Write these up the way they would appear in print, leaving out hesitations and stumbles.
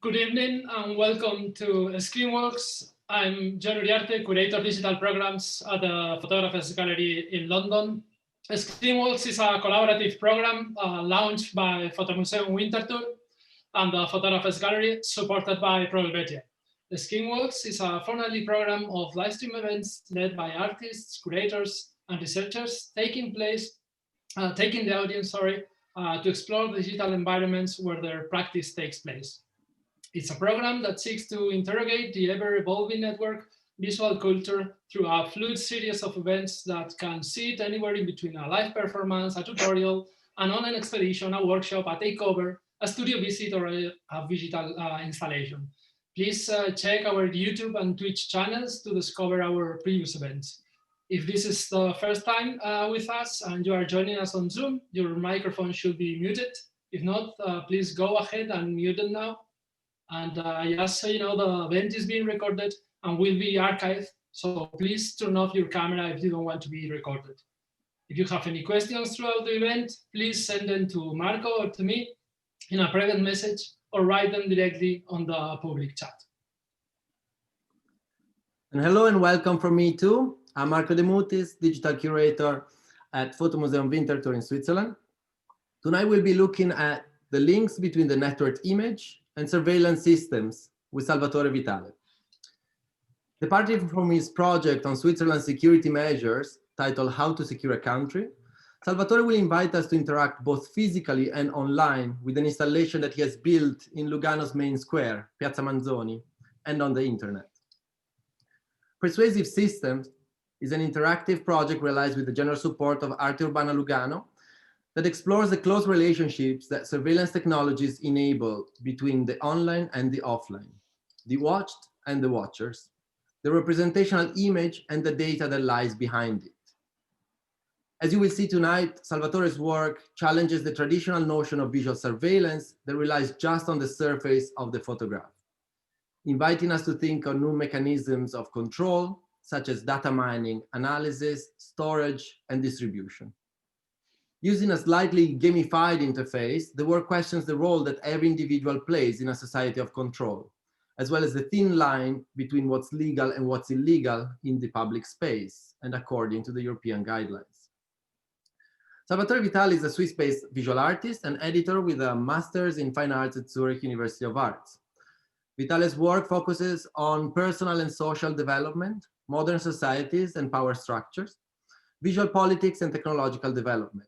Good evening and welcome to Screenworks. I'm John Uriarte, Curator of Digital Programs at the Photographers Gallery in London. Screenworks is a collaborative program launched by Fotomuseum Winterthur and the Photographers Gallery, supported by Helvetia. Screenworks is a fortnightly program of live stream events led by artists, curators, and researchers taking the audience to explore digital environments where their practice takes place. It's a program that seeks to interrogate the ever-evolving network visual culture through a fluid series of events that can sit anywhere in between a live performance, a tutorial, an online expedition, a workshop, a takeover, a studio visit, or a digital installation. Please check our YouTube and Twitch channels to discover our previous events. If this is the first time with us and you are joining us on Zoom, your microphone should be muted. If not, please go ahead and mute it now. And just so you know, the event is being recorded and will be archived. So please turn off your camera if you don't want to be recorded. If you have any questions throughout the event, please send them to Marco or to me in a private message or write them directly on the public chat. And hello and welcome from me too. I'm Marco De Mutis, Digital Curator at Fotomuseum Winterthur in Switzerland. Tonight we'll be looking at the links between the network image and surveillance systems with Salvatore Vitale. Departing from his project on Switzerland's security measures titled How to Secure a Country, Salvatore will invite us to interact both physically and online with an installation that he has built in Lugano's main square, Piazza Manzoni, and on the internet. Persuasive Systems is an interactive project realized with the general support of Arte Urbana Lugano that explores the close relationships that surveillance technologies enable between the online and the offline, the watched and the watchers, the representational image and the data that lies behind it. As you will see tonight, Salvatore's work challenges the traditional notion of visual surveillance that relies just on the surface of the photograph, inviting us to think on new mechanisms of control, such as data mining, analysis, storage, and distribution. Using a slightly gamified interface, the work questions the role that every individual plays in a society of control, as well as the thin line between what's legal and what's illegal in the public space, and according to the European guidelines. Salvatore Vitale is a Swiss-based visual artist and editor with a master's in fine arts at Zurich University of Arts. Vitale's work focuses on personal and social development, modern societies and power structures, visual politics and technological development,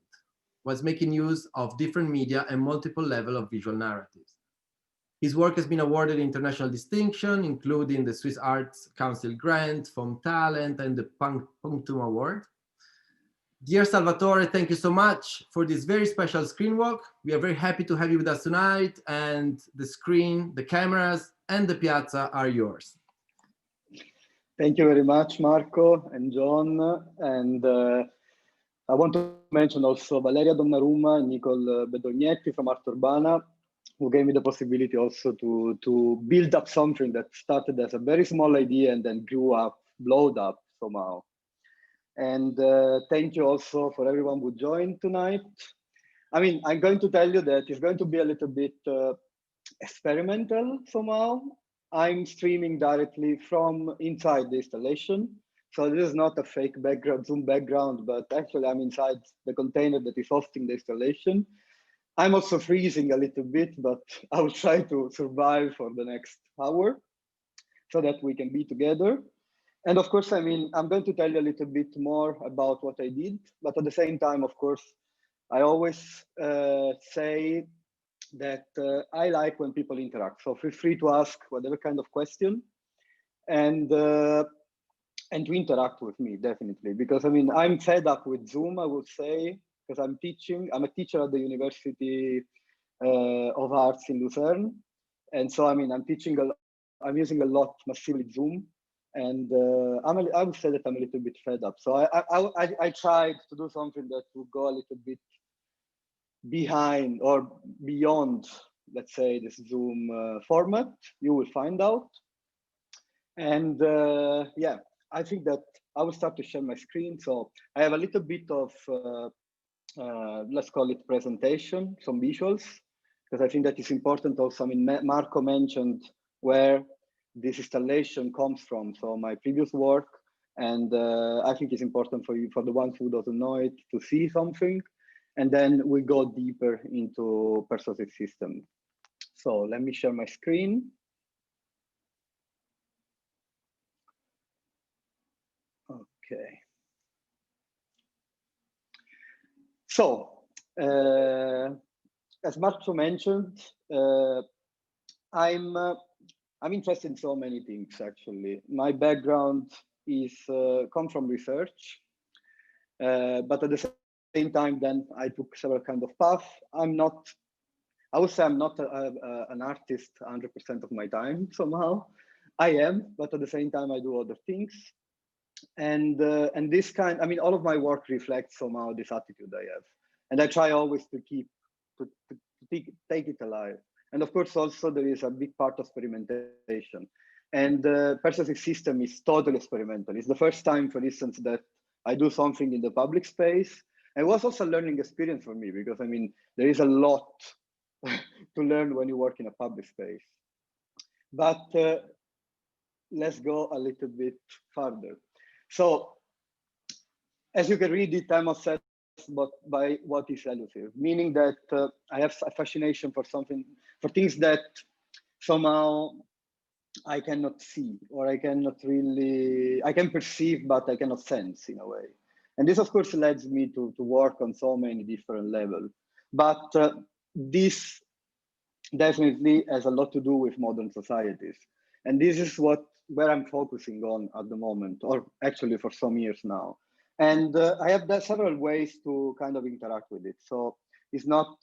was making use of different media and multiple levels of visual narratives. His work has been awarded international distinction, including the Swiss Arts Council Grant, FOM Talent, and the Punctum Award. Dear Salvatore, thank you so much for this very special screen walk. We are very happy to have you with us tonight, and the screen, the cameras, and the piazza are yours. Thank you very much, Marco and John. And I want to mention also Valeria Donnarumma and Nicole Bedognetti from Arte Urbana, who gave me the possibility also to build up something that started as a very small idea and then grew up, blowed up somehow. And thank you also for everyone who joined tonight. I mean, I'm going to tell you that it's going to be a little bit experimental somehow. I'm streaming directly from inside the installation. So this is not a fake background, Zoom background, but actually I'm inside the container that is hosting the installation. I'm also freezing a little bit, but I will try to survive for the next hour so that we can be together. And of course, I mean, I'm going to tell you a little bit more about what I did, but at the same time, of course, I always say that I like when people interact. So feel free to ask whatever kind of question and to interact with me, definitely. Because I mean, I'm fed up with Zoom, I would say, because I'm a teacher at the University of Arts in Lucerne. And so, I mean, I'm using a lot massively Zoom. And I would say that I'm a little bit fed up. So I tried to do something that would go a little bit behind or beyond, let's say, this Zoom format. You will find out. And yeah, I think that I will start to share my screen. So I have a little bit of, let's call it presentation, some visuals because I think that is important also. I mean, Marco mentioned where this installation comes from, so my previous work, and I think it's important for you, for the ones who doesn't know it, to see something, and then we go deeper into persuasive systems. So let me share my screen. Okay. So, as Marco mentioned, I'm interested in so many things, actually. My background is come from research, but at the same time, then I took several kind of paths. I would say I'm not an artist 100% of my time somehow. I am, but at the same time, I do other things. And this kind, I mean, all of my work reflects somehow this attitude I have. And I try always to keep, to take it alive. And of course, also there is a big part of experimentation. And the persuasive system is totally experimental. It's the first time, for instance, that I do something in the public space. And it was also a learning experience for me, because I mean, there is a lot to learn when you work in a public space. But let's go a little bit further. So, as you can read it, I'm obsessed by what is elusive, meaning that I have a fascination for things that somehow I cannot see, or I can perceive, but I cannot sense in a way. And this, of course, leads me to work on so many different levels. But this definitely has a lot to do with modern societies. And this is where I'm focusing on at the moment, or actually for some years now. And I have several ways to kind of interact with it. So it's not,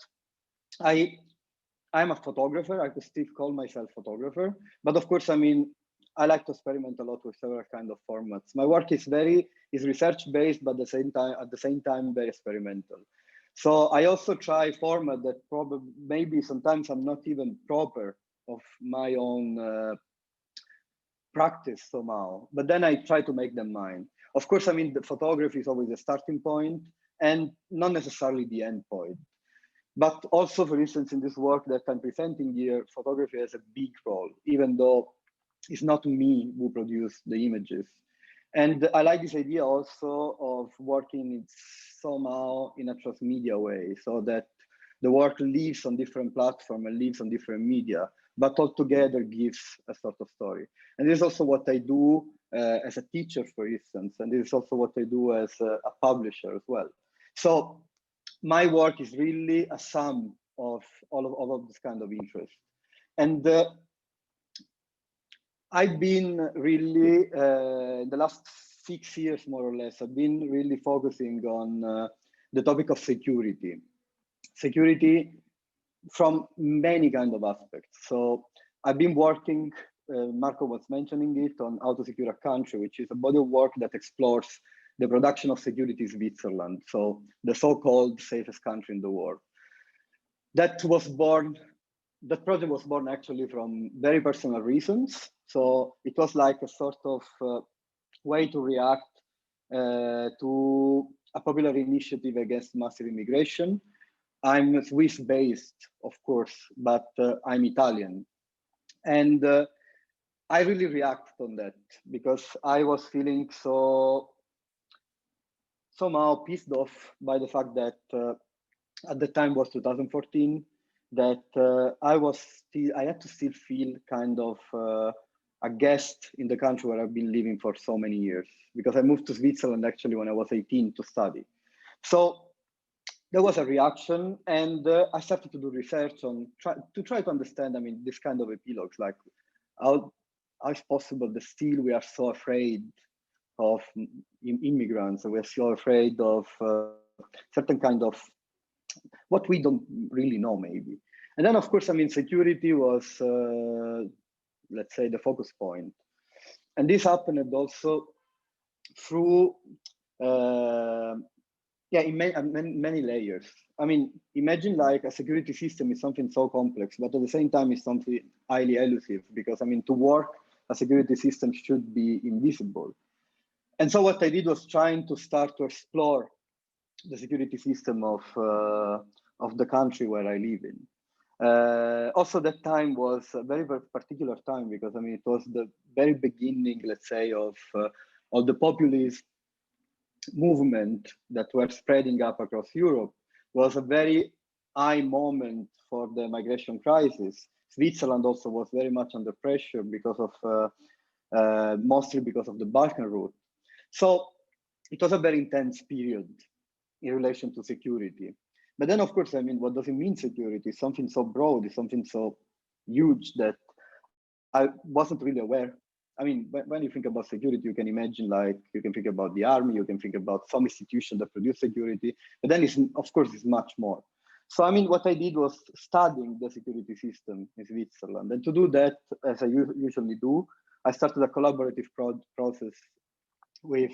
I'm a photographer. I could still call myself photographer, but of course, I mean, I like to experiment a lot with several kind of formats. My work is research-based, but at the same time, very experimental. So I also try format that probably, maybe sometimes I'm not even proper of my own practice somehow, but then I try to make them mine. Of course, I mean, the photography is always a starting point and not necessarily the end point. But also, for instance, in this work that I'm presenting here, photography has a big role, even though it's not me who produce the images. And I like this idea also of working somehow in a transmedia way, so that the work lives on different platforms and lives on different media, but altogether gives a sort of story. And this is also what I do as a teacher, for instance, and this is also what I do as a publisher as well. So my work is really a sum of all of this kind of interest. And I've been really, in the last 6 years, more or less, I've been really focusing on the topic of security. Security from many kind of aspects. So I've been working, Marco was mentioning it, on How to Secure a Country, which is a body of work that explores the production of security in Switzerland, so the so-called safest country in the world. That project was born actually from very personal reasons. So it was like a sort of way to react to a popular initiative against massive immigration. I'm Swiss-based, of course, but I'm Italian. And I really reacted on that because I was feeling somehow pissed off by the fact that at the time was 2014, that I had to still feel kind of a guest in the country where I've been living for so many years, because I moved to Switzerland actually when I was 18 to study. So there was a reaction, and I started to do research on to try to understand, I mean, this kind of epilogues, like how it's possible that still we are so afraid of immigrants, and we're so afraid of certain kind of what we don't really know, maybe. And then, of course, I mean, security was, let's say, the focus point. And this happened also through, in many layers. I mean, imagine like a security system is something so complex, but at the same time, it's something highly elusive, because, I mean, to work, a security system should be invisible. And so what I did was trying to start to explore the security system of the country where I live in. Also, that time was a very, very particular time because I mean it was the very beginning, let's say, of the populist movement that were spreading up across Europe. Was a very high moment for the migration crisis. Switzerland also was very much under pressure because of mostly because of the Balkan route. So it was a very intense period in relation to security. But then, of course, I mean, what does it mean security? Something so broad, it's something so huge that I wasn't really aware. I mean, when you think about security, you can imagine like, you can think about the army, you can think about some institution that produce security, but then it's, of course, it's much more. So, I mean, what I did was studying the security system in Switzerland. And to do that, as I usually do, I started a collaborative process with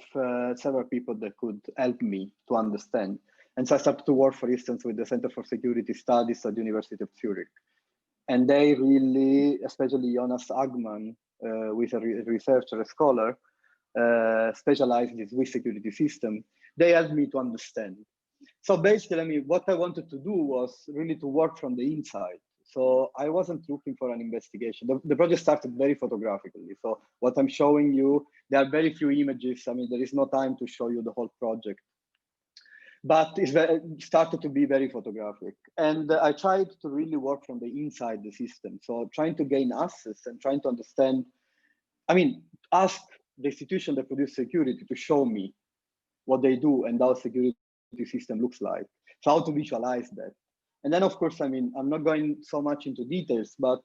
several people that could help me to understand. And so I started to work, for instance, with the Center for Security Studies at the University of Zurich. And they really, especially Jonas Agman, who is a researcher, a scholar, specialized in Swiss security system, they helped me to understand. So basically, I mean, what I wanted to do was really to work from the inside. So I wasn't looking for an investigation. The project started very photographically. So what I'm showing you, there are very few images. I mean, there is no time to show you the whole project. But it started to be very photographic. And I tried to really work from the inside the system. So trying to gain access and trying to understand, I mean, ask the institution that produce security to show me what they do and how security system looks like. So how to visualize that. And then, of course, I mean, I'm not going so much into details, but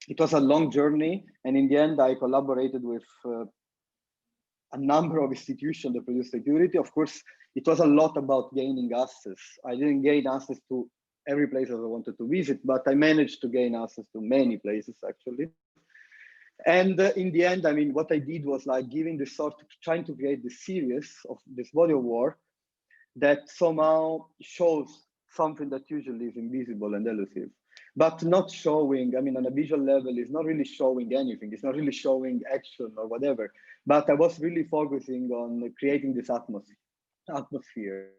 it was a long journey. And in the end, I collaborated with a number of institutions that produce security. Of course, it was a lot about gaining access. I didn't gain access to every place that I wanted to visit, but I managed to gain access to many places, actually. And in the end, I mean, what I did was like giving this sort of, trying to create this series of this body of work that somehow shows something that usually is invisible and elusive, but not showing, I mean, on a visual level, it's not really showing anything. It's not really showing action or whatever, but I was really focusing on creating this atmosphere.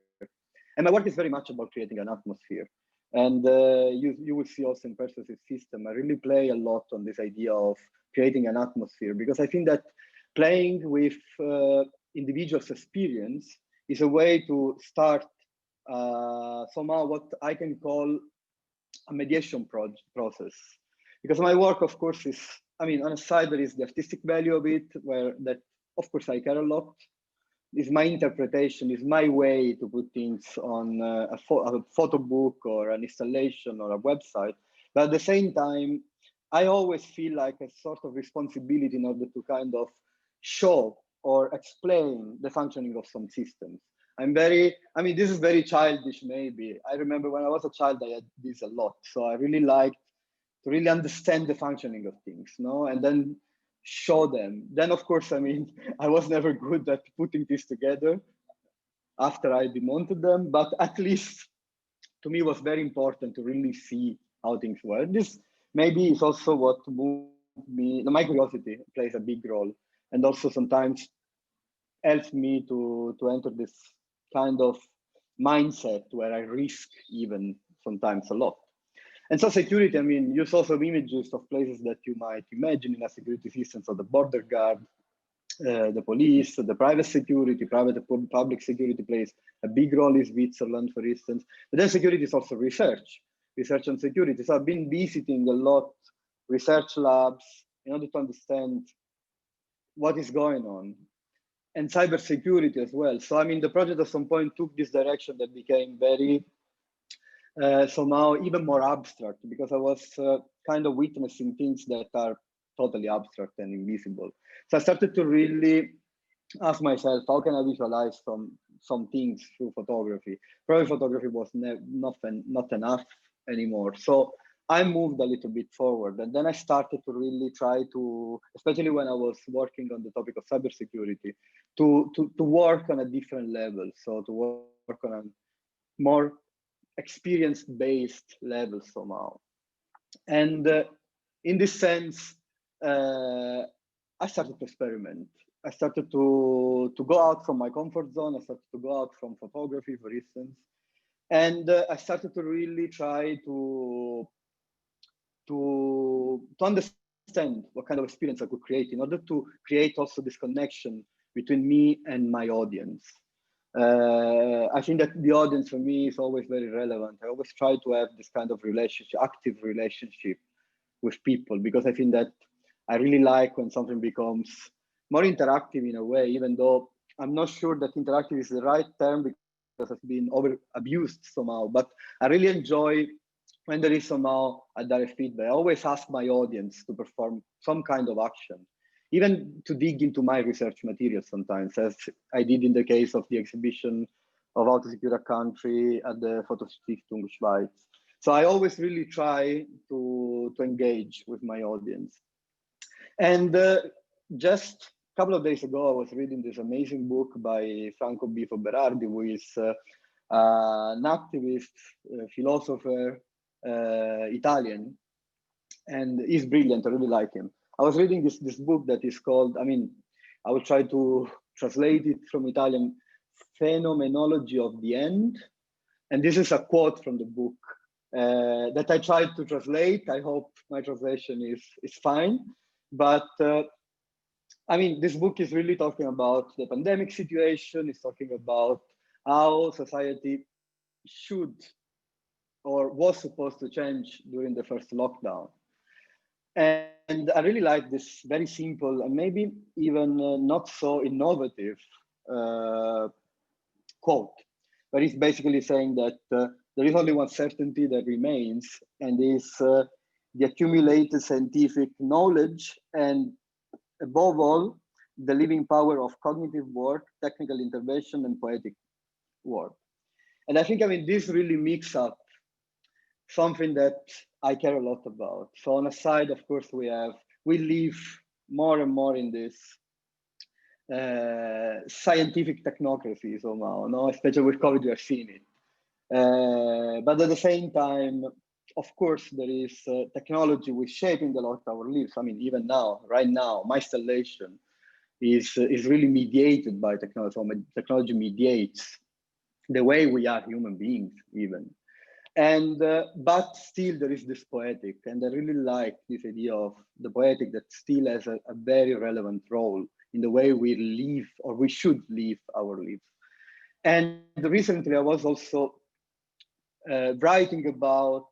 And my work is very much about creating an atmosphere. And you will see also in Persuasive Systems, I really play a lot on this idea of creating an atmosphere, because I think that playing with individuals' experience is a way to start somehow what I can call a mediation process. Because my work, of course, is, I mean, on a side, there is the artistic value of it, where that, of course, I care a lot. Is my interpretation, is my way to put things on a photo book or an installation or a website. But at the same time, I always feel like a sort of responsibility in order to kind of show or explain the functioning of some systems. I mean, this is very childish, maybe. I remember when I was a child, I had this a lot. So I really liked to really understand the functioning of things, no? And then show them. Then, of course, I mean, I was never good at putting this together after I demounted them, but at least to me, it was very important to really see how things were. This maybe is also what moved me, my curiosity plays a big role, and also sometimes helps me to enter this kind of mindset where I risk even sometimes a lot. And so security, I mean, you saw some images of places that you might imagine in a security system, so the border guard, the police, the private security, private and public security plays a big role in Switzerland, for instance. But then security is also research on security. So I've been visiting a lot research labs in order to understand what is going on, and cybersecurity as well. So I mean, the project at some point took this direction that became very somehow even more abstract, because I was kind of witnessing things that are totally abstract and invisible. So I started to really ask myself, how can I visualize some things through photography? Probably photography was not enough anymore. So I moved a little bit forward, and then I started to really try to, especially when I was working on the topic of cybersecurity, to work on a different level. So to work on a more experience-based level somehow. And in this sense, I started to experiment. I started to go out from my comfort zone. I started to go out from photography, for instance. And I started to really try to understand what kind of experience I could create in order to create also this connection between me and my audience. I think that the audience for me is always very relevant. I always try to have this kind of relationship, active relationship with people, because I think that I really like when something becomes more interactive in a way, even though I'm not sure that interactive is the right term because it's been over abused somehow, but I really enjoy when there is somehow a direct feedback. I always ask my audience to perform some kind of action, even to dig into my research materials sometimes, as I did in the case of the exhibition of How to Secure a Country at the Fotostiftung Schweiz. So I always really try to engage with my audience. And just a couple of days ago, I was reading this amazing book by Franco Bifo Berardi, who is an activist, philosopher, Italian, and he's brilliant. I really like him. I was reading this book that is called, I mean, I will try to translate it from Italian, Phenomenology of the End. And this is a quote from the book that I tried to translate. I hope my translation is fine. But I mean, this book is really talking about the pandemic situation. It's talking about how society should or was supposed to change during the first lockdown. And I really like this very simple and maybe even not so innovative quote, where he's basically saying that there is only one certainty that remains, and is the accumulated scientific knowledge, and above all, the living power of cognitive work, technical intervention, and poetic work. And I think, I mean, this really mix up something that I care a lot about. So on a side, of course, we live more and more in this scientific technocracy somehow, no? Especially with COVID, we are seeing it. But at the same time, of course, there is technology which is shaping a lot of our lives. I mean, even now, right now, my installation is really mediated by technology. So technology mediates the way we are human beings, even. And but still there is this poetic, and I really like this idea of the poetic that still has a very relevant role in the way we live, or we should live our lives. And recently I was also writing about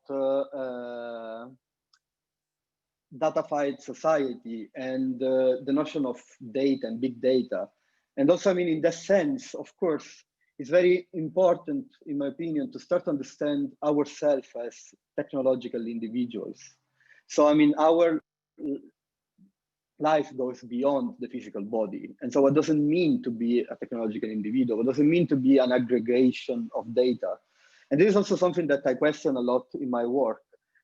datafied society and the notion of data and big data. And also, I mean, in that sense, of course, it's very important, in my opinion, to start to understand ourselves as technological individuals. So, I mean, our life goes beyond the physical body. And so what does it mean to be a technological individual? What does it mean to be an aggregation of data? And this is also something that I question a lot in my work.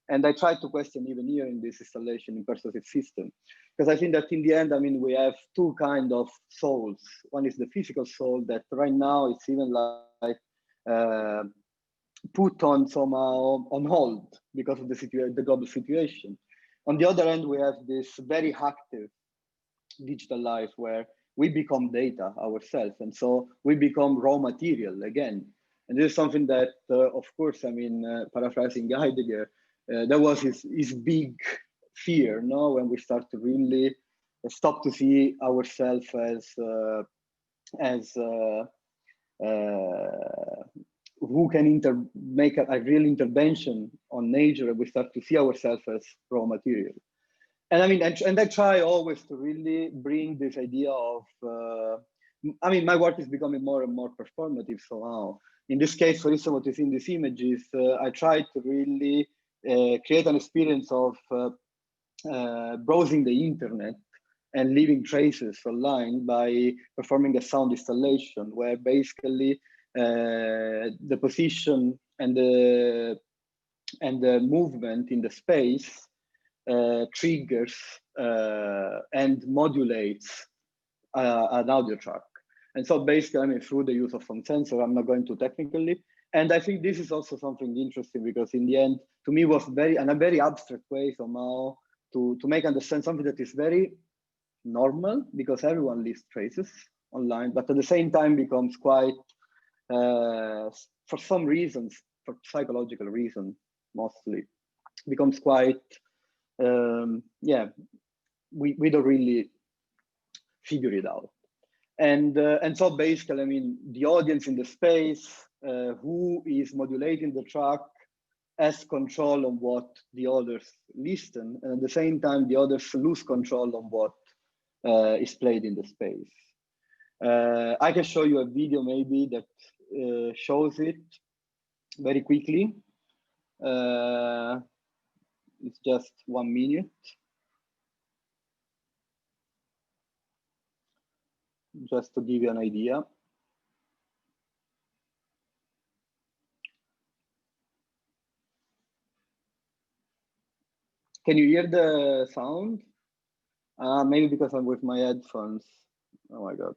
And I try to question even here in this installation in Persuasive Systems, because I think that in the end, I mean, we have two kinds of souls. One is the physical soul that right now it's even like put on somehow on hold because of the global situation. On the other hand, we have this very active digital life where we become data ourselves. And so we become raw material again. And this is something that, of course, I mean, paraphrasing Heidegger, that was his big fear, no? When we start to really stop to see ourselves as who can make a real intervention on nature, and we start to see ourselves as raw material. And I mean, and I try always to really bring this idea of, I mean, my work is becoming more and more performative somehow. In this case, for instance, what is in these images, I try to really create an experience of browsing the internet and leaving traces online by performing a sound installation, where basically the position and the movement in the space triggers and modulates an audio track. And so basically, I mean, through the use of some sensor, I'm not going too technically. And I think this is also something interesting, because in the end, to me, was in a very abstract way somehow to make understand something that is very normal, because everyone leaves traces online, but at the same time becomes quite, for some reasons, for psychological reasons, mostly, becomes quite yeah, we don't really figure it out. And so basically, I mean, the audience in the space, who is modulating the track, has control on what the others listen, and at the same time, the others lose control on what is played in the space. I can show you a video maybe that shows it very quickly. It's just 1 minute. Just to give you an idea. Can you hear the sound? Maybe because I'm with my headphones. Oh my God.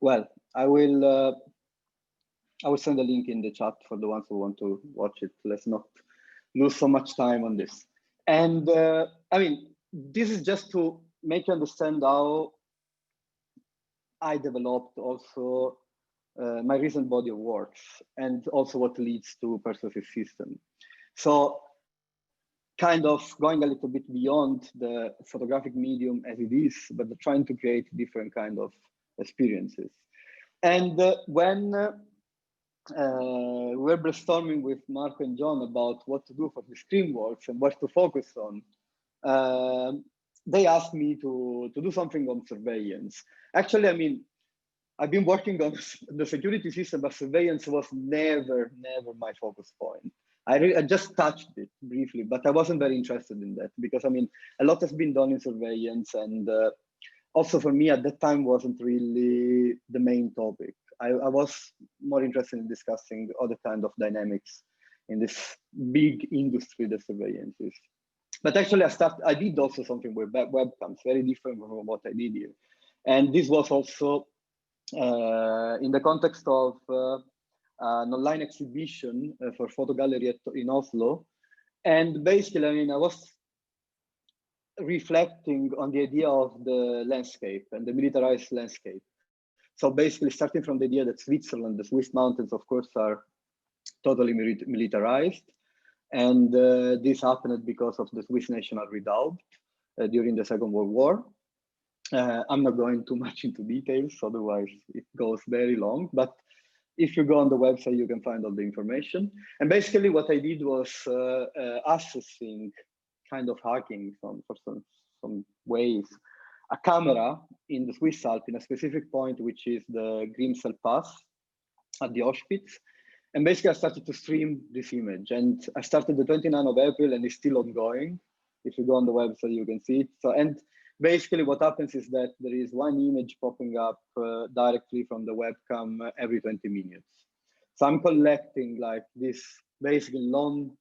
Well, I will send a link in the chat for the ones who want to watch it. Let's not lose so much time on this. And I mean, this is just to make you understand how I developed also my recent body of works, and also what leads to persuasive system. So kind of going a little bit beyond the photographic medium as it is, but trying to create different kind of experiences. And when we're brainstorming with Marco and John about what to do for the Screenworks and what to focus on, they asked me to do something on surveillance. Actually, I mean, I've been working on the security system, but surveillance was never my focus point. I just touched it briefly, but I wasn't very interested in that because, I mean, a lot has been done in surveillance, and also for me at that time wasn't really the main topic. I was more interested in discussing other kind of dynamics in this big industry that surveillance is. But actually I did also something with webcams, very different from what I did here. And this was also in the context of an online exhibition for photo gallery in Oslo. And basically, I mean, I was reflecting on the idea of the landscape and the militarized landscape. So basically starting from the idea that Switzerland, the Swiss mountains, of course, are totally militarized. And this happened because of the Swiss National Redoubt during the Second World War. I'm not going too much into details, otherwise it goes very long. But if you go on the website, you can find all the information. And basically what I did was assessing, kind of hacking for some ways, a camera in the Swiss Alps in a specific point, which is the Grimsel Pass at the Auschwitz. And basically I started to stream this image, and I started the 29th of April and it's still ongoing. If you go on the website, you can see it. So, and basically what happens is that there is one image popping up directly from the webcam every 20 minutes. So I'm collecting like this basically long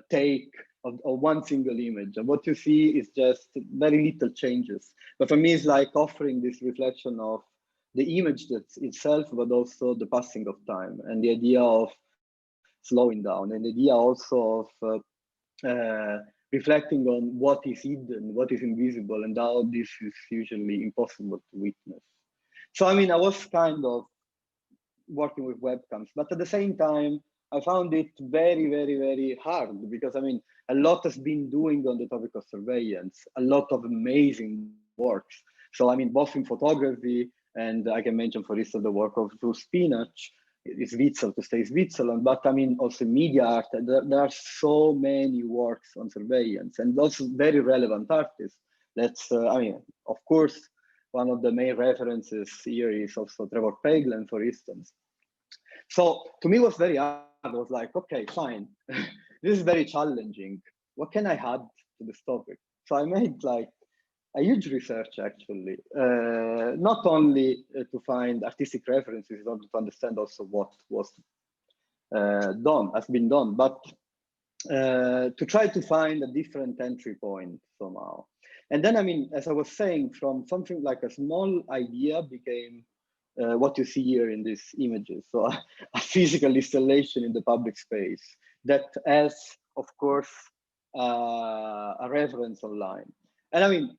take of one single image. And what you see is just very little changes. But for me, it's like offering this reflection of the image that's itself, but also the passing of time and the idea of slowing down, and the idea also of reflecting on what is hidden, what is invisible, and how this is usually impossible to witness. So, I mean, I was kind of working with webcams, but at the same time, I found it very hard because, I mean, a lot has been doing on the topic of surveillance, a lot of amazing works. So, I mean, both in photography, and I can mention, for instance, the work of Spinach, it's Witzel to stay Switzerland, but I mean, also media art, there are so many works on surveillance, and also very relevant artists. That's, I mean, of course, one of the main references here is also Trevor Paglen, for instance. So to me, it was very hard. I was like, okay, fine. This is very challenging. What can I add to this topic? So I made like a huge research, actually, not only to find artistic references, in order to understand also what was has been done, but to try to find a different entry point somehow. And then, I mean, as I was saying, from something like a small idea became what you see here in these images. So a physical installation in the public space that has, of course, a reference online. And I mean,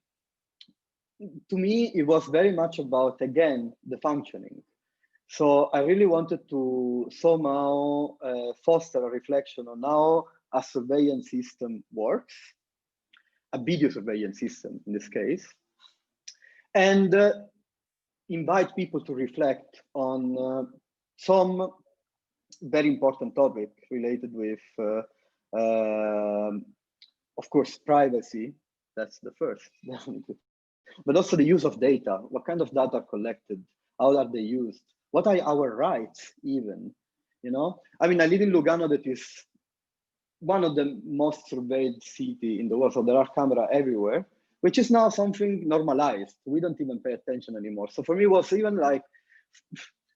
to me, it was very much about, again, the functioning. So I really wanted to somehow foster a reflection on how a surveillance system works, a video surveillance system in this case, and invite people to reflect on some very important topic related with, of course, privacy. That's the first, definitely. But also the use of data. What kind of data are collected? How are they used? What are our rights even? You know, I mean, I live in Lugano, that is one of the most surveyed city in the world. So there are cameras everywhere, which is now something normalized. We don't even pay attention anymore. So for me, it was even like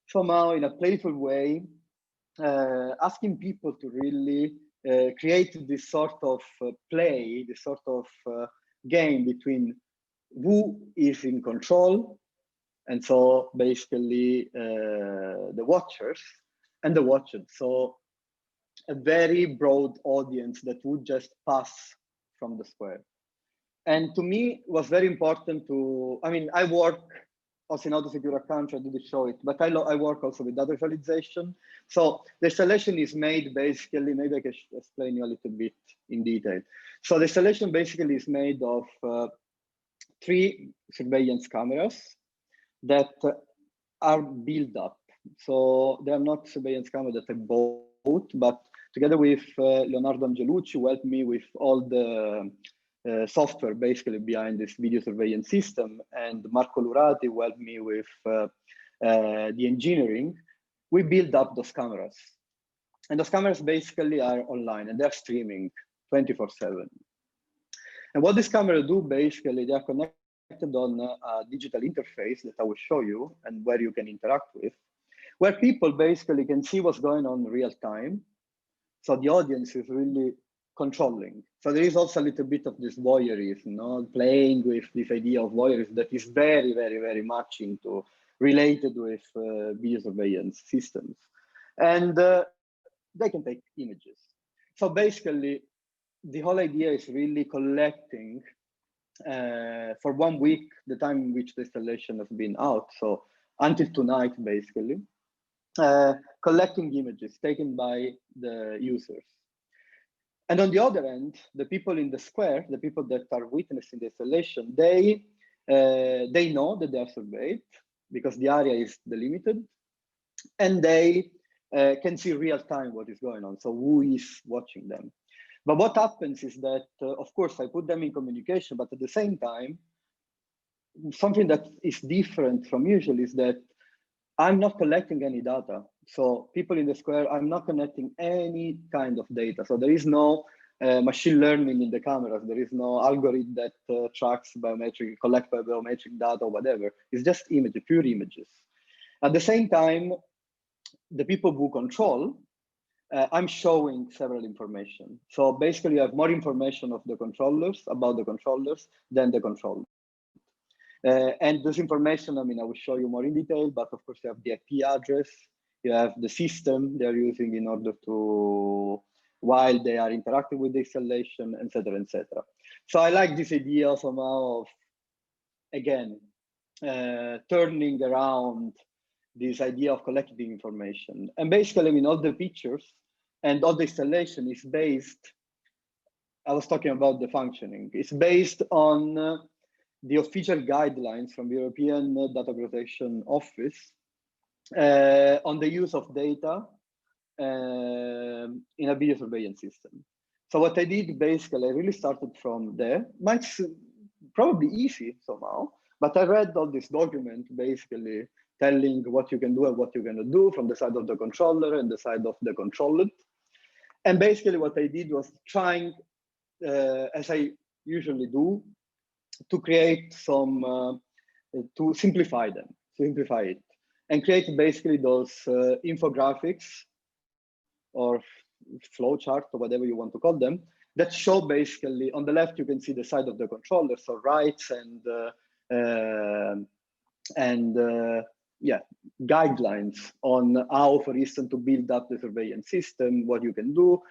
somehow in a playful way, asking people to really create this sort of play, this sort of game between who is in control, and so basically the watchers and the watched. So a very broad audience that would just pass from the square. And to me, it was very important to, I mean, I work also in how to secure a country, I didn't show it, but I work also with data visualization. So the installation is made basically, maybe I can explain you a little bit in detail. So the installation basically is made of 3 surveillance cameras that are built up. So they are not surveillance cameras that I bought, but together with Leonardo Angelucci, who helped me with all the software basically behind this video surveillance system, and Marco Lurati, who helped me with the engineering, we built up those cameras. And those cameras basically are online and they're streaming 24/7. And what these cameras do, basically, they are connected on a digital interface that I will show you and where you can interact with, where people basically can see what's going on in real time. So the audience is really controlling. So there is also a little bit of this voyeurism, you know, playing with this idea of voyeurism that is very, very, very much into related with video surveillance systems. And they can take images. So basically, the whole idea is really collecting for 1 week, the time in which the installation has been out. So until tonight, basically, collecting images taken by the users. And on the other end, the people in the square, the people that are witnessing the installation, they know that they are surveyed because the area is delimited, and they can see real time what is going on. So who is watching them? But what happens is that, of course, I put them in communication, but at the same time, something that is different from usual is that I'm not collecting any data. So people in the square, I'm not connecting any kind of data. So there is no machine learning in the cameras. There is no algorithm that tracks biometric, collect biometric data or whatever. It's just images, pure images. At the same time, the people who control, I'm showing several information. So basically you have more information of the controllers, about the controllers, than the controller. And this information, I mean, I will show you more in detail, but of course you have the IP address, you have the system they're using in order to, while they are interacting with the installation, et cetera, et cetera. So I like this idea somehow of, again, turning around this idea of collecting information. And basically, I mean, all the pictures and all the installation is based, I was talking about the functioning, it's based on the official guidelines from the European Data Protection Office on the use of data in a video surveillance system. So what I did, basically, I really started from there. Might probably easy somehow, but I read all this document, basically telling what you can do and what you're gonna do from the side of the controller and the side of the controller. And basically what I did was trying, as I usually do, to create some, to simplify it, and create basically those infographics or flowchart or whatever you want to call them, that show basically, on the left, you can see the side of the controller, so rights and yeah, guidelines on how, for instance, to build up the surveillance system, what you can do,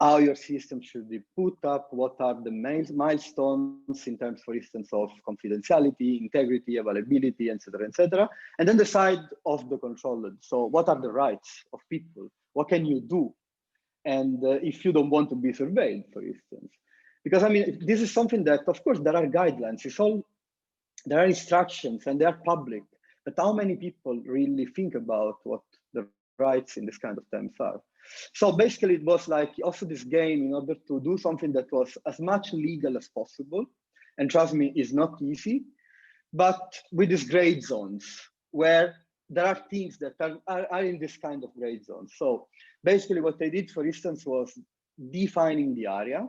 how your system should be put up, what are the milestones in terms, for instance, of confidentiality, integrity, availability, etc., etc. And then the side of the controller. So what are the rights of people? What can you do? And if you don't want to be surveilled, for instance. Because I mean, this is something that, of course, there are guidelines. There are instructions and they are public. But how many people really think about what the rights in this kind of terms are? So basically, it was like also this game in order to do something that was as much legal as possible. And trust me, it's not easy, but with these gray zones where there are things that are in this kind of gray zone. So basically what I did, for instance, was defining the area.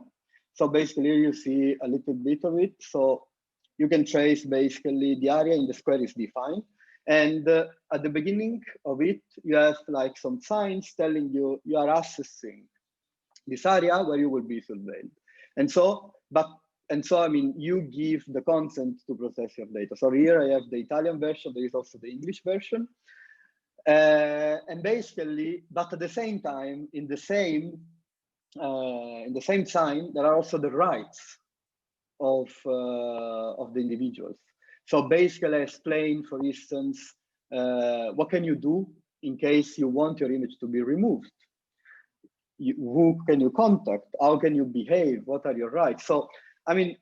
So basically here you see a little bit of it. So you can trace basically the area in the square is defined. And at the beginning of it, you have like some signs telling you you are accessing this area where you will be surveilled. And so, I mean, you give the consent to process your data. So here I have the Italian version, there is also the English version. And basically, but at the same time, in the same sign, there are also the rights of the individuals. So basically I explain, for instance, what can you do in case you want your image to be removed? Who can you contact? How can you behave? What are your rights? So, I mean,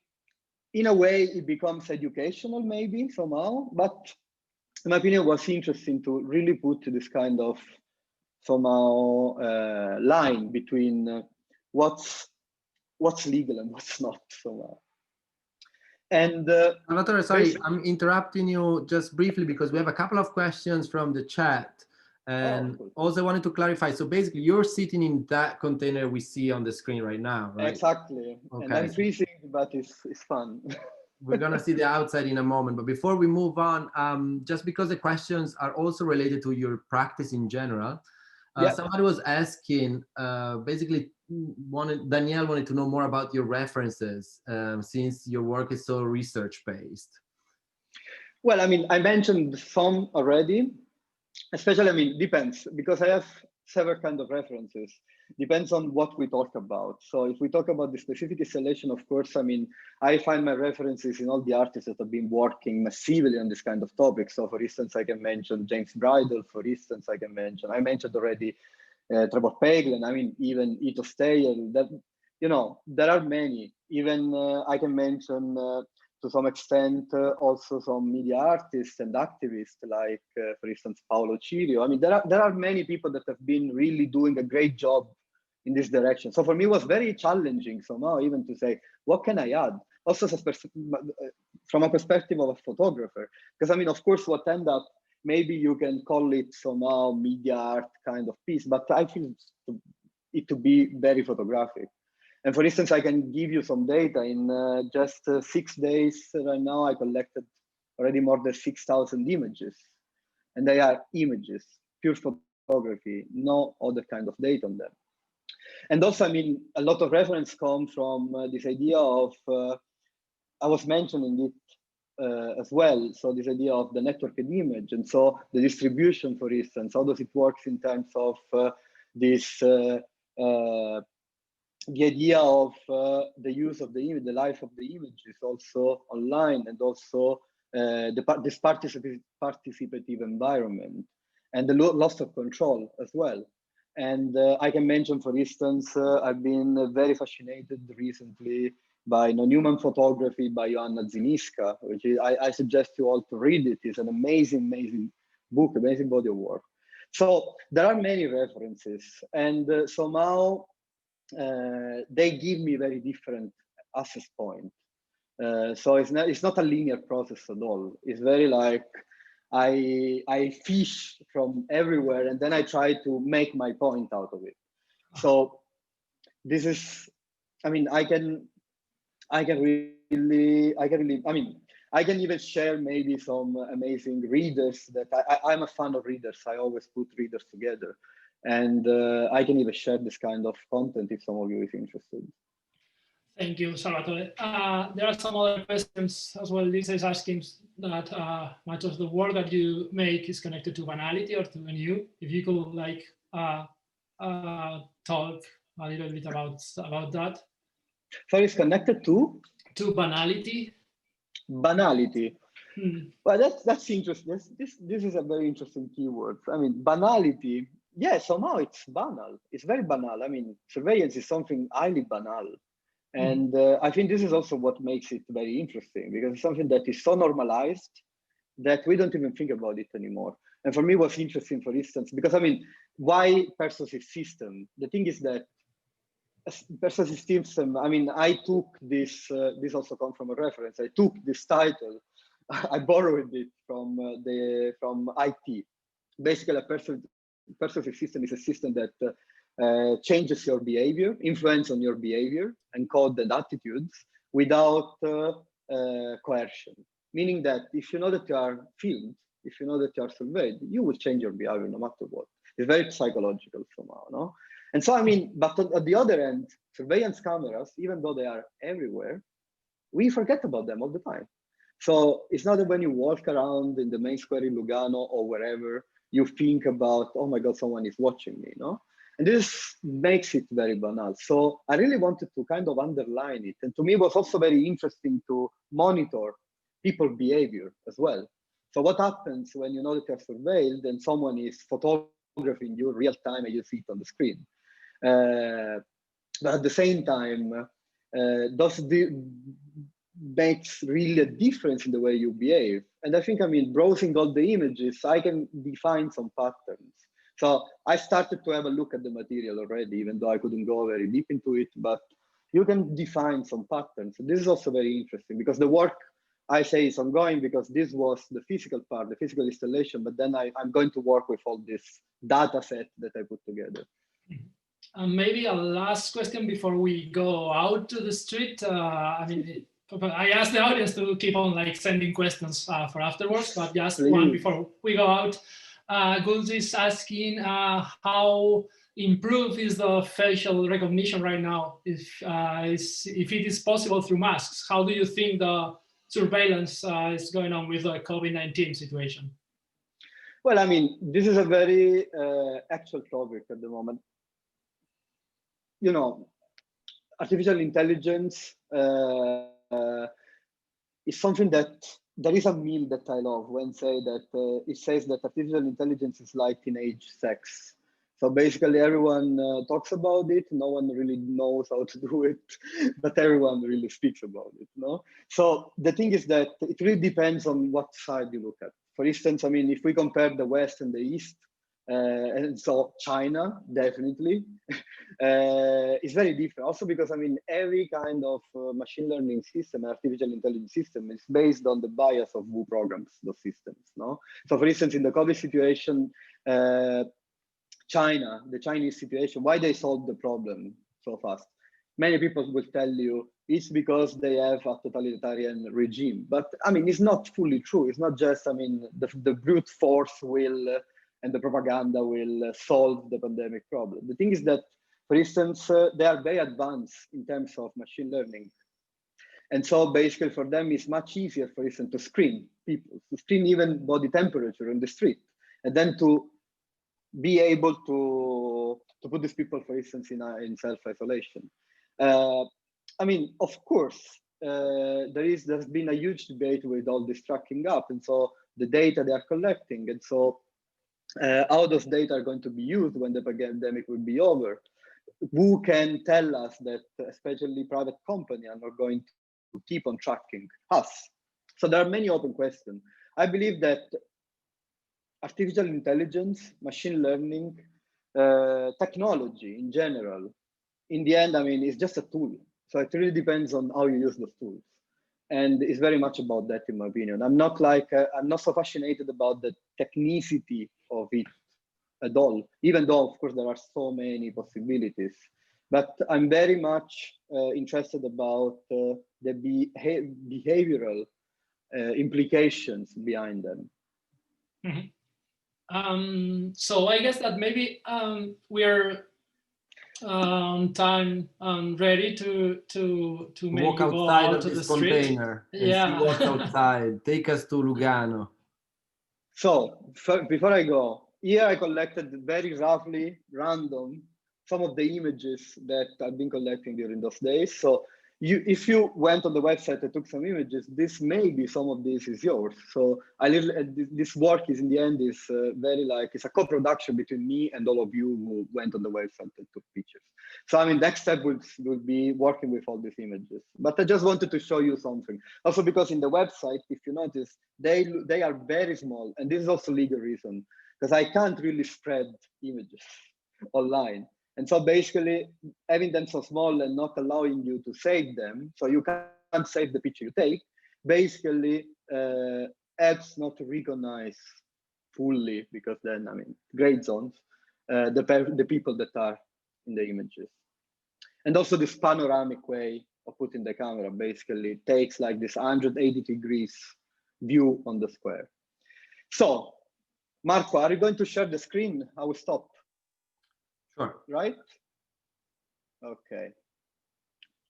in a way, it becomes educational maybe somehow, but in my opinion, it was interesting to really put this kind of somehow line between what's legal and what's not somehow. And Salvatore, sorry, I'm interrupting you just briefly because we have a couple of questions from the chat. And cool. Also I wanted to clarify. So basically you're sitting in that container we see on the screen right now, right? Exactly. Okay. And I'm freezing, but it's fun. We're gonna see the outside in a moment, but before we move on, just because the questions are also related to your practice in general, somebody was asking, basically Danielle wanted to know more about your references since your work is so research-based. Well, I mean, I mentioned some already, especially, I mean, depends, because I have several kinds of references. Depends on what we talk about. So if we talk about the specific installation, of course, I mean, I find my references in all the artists that have been working massively on this kind of topic. So for instance, I can mention James Bridle, for instance, I mentioned already Trevor Paglen, I mean, even Ito Steyer, that, you know, there are many. Even I can mention to some extent also some media artists and activists like, for instance, Paolo Cirio. I mean, there are many people that have been really doing a great job in this direction. So for me, it was very challenging somehow even to say, what can I add? Also from a perspective of a photographer. Because I mean, of course, what end up, maybe you can call it somehow media art kind of piece, but I feel it to be very photographic. And for instance, I can give you some data. In just 6 days right now, I collected already more than 6,000 images. And they are images, pure photography, no other kind of data on them. And also, I mean, a lot of reference come from this idea of, I was mentioning it as well. So this idea of the networked image. And so the distribution, for instance, how does it work in terms of this, the idea of the use of the image, the life of the image is also online, and also this participative environment and the loss of control as well. And I can mention, for instance, I've been very fascinated recently by non-human photography by Joanna Ziniska, which is, I suggest you all to read it. It's an amazing, amazing book, amazing body of work. So there are many references, and somehow they give me very different access point. So it's not a linear process at all. It's very like I fish from everywhere, and then I try to make my point out of it. So this is, I mean, I can even share maybe some amazing readers that I'm a fan of readers. I always put readers together. And I can even share this kind of content if some of you is interested. Thank you, Salvatore. There are some other questions as well. Lisa is asking that much of the work that you make is connected to banality or to a new. If you could like talk a little bit about that? So it's connected to banality. Banality. Hmm. Well, that's interesting. This is a very interesting keyword. I mean, banality. Yeah, somehow it's banal. It's very banal. I mean, surveillance is something highly banal. And I think this is also what makes it very interesting, because it's something that is so normalized that we don't even think about it anymore. And for me, what's interesting, for instance, because I mean, why persuasive system? The thing is that persuasive system, I mean, I took this, this also comes from a reference. I took this title, I borrowed it from IT. Basically, a persuasive system is a system that changes your behavior, influence on your behavior and code and attitudes without coercion. Meaning that if you know that you are filmed, if you know that you are surveyed, you will change your behavior no matter what. It's very psychological somehow, no? And so, I mean, but at the other end, surveillance cameras, even though they are everywhere, we forget about them all the time. So it's not that when you walk around in the main square in Lugano or wherever, you think about, oh my God, someone is watching me, no? And this makes it very banal. So I really wanted to kind of underline it. And to me, it was also very interesting to monitor people's behavior as well. So what happens when you know that you're surveilled and someone is photographing you real time and you see it on the screen? But at the same time, makes really a difference in the way you behave. And I think, I mean, browsing all the images, I can define some patterns. So I started to have a look at the material already, even though I couldn't go very deep into it, but you can define some patterns. This is also very interesting, because the work I say is ongoing, because this was the physical part, the physical installation, but then I'm going to work with all this data set that I put together. Maybe a last question before we go out to the street. I mean, I asked the audience to keep on like sending questions for afterwards, but just Please. one before we go out. Gulz is asking how improved is the facial recognition right now? If it is possible through masks, how do you think the surveillance is going on with the COVID-19 situation? Well, I mean, this is a very actual topic at the moment. You know, artificial intelligence is something that there is a meme that I love when say that it says that artificial intelligence is like teenage sex. So basically everyone talks about it. No one really knows how to do it, but everyone really speaks about it. No? So the thing is that it really depends on what side you look at. For instance, I mean, if we compare the West and the East, and so China, definitely, is very different. Also because, I mean, every kind of machine learning system, artificial intelligence system is based on the bias of who programs those systems, no? So for instance, in the COVID situation, China, the Chinese situation, why they solved the problem so fast? Many people will tell you it's because they have a totalitarian regime. But I mean, it's not fully true. It's not just, I mean, the brute force will and the propaganda will solve the pandemic problem. The thing is that, for instance, they are very advanced in terms of machine learning. And so basically for them, it's much easier, for instance, to screen people, to screen even body temperature in the street, and then to be able to put these people, for instance, in self-isolation. I mean, of course, there's been a huge debate with all this tracking up, and so the data they are collecting, and so how those data are going to be used when the pandemic will be over. Who can tell us that, especially private companies, are not going to keep on tracking us? So there are many open questions. I believe that artificial intelligence, machine learning, technology in general, in the end, I mean, it's just a tool. So it really depends on how you use those tools. And it's very much about that, in my opinion. I'm not so fascinated about the technicity of it at all, even though, of course, there are so many possibilities. But I'm very much interested about the behavioral implications behind them. Mm-hmm. So I guess that maybe we're on time and ready to maybe walk go outside out of to the this street. container and Yeah. see what's outside. Take us to Lugano. So before I go, here I collected very roughly random some of the images that I've been collecting during those days. So if you went on the website and took some images, this maybe some of this is yours. So this work is in the end is very like, it's a co-production between me and all of you who went on the website and took pictures. So I mean, next step would be working with all these images. But I just wanted to show you something. Also because in the website, if you notice, they are very small. And this is also legal reason, because I can't really spread images online. And so basically having them so small and not allowing you to save them, so you can't save the picture you take, basically helps not to recognize fully, because then, I mean, gray zones, the people that are in the images. And also this panoramic way of putting the camera basically takes like this 180 degrees view on the square. So, Marco, are you going to share the screen? I will stop. Sure. Right? Okay.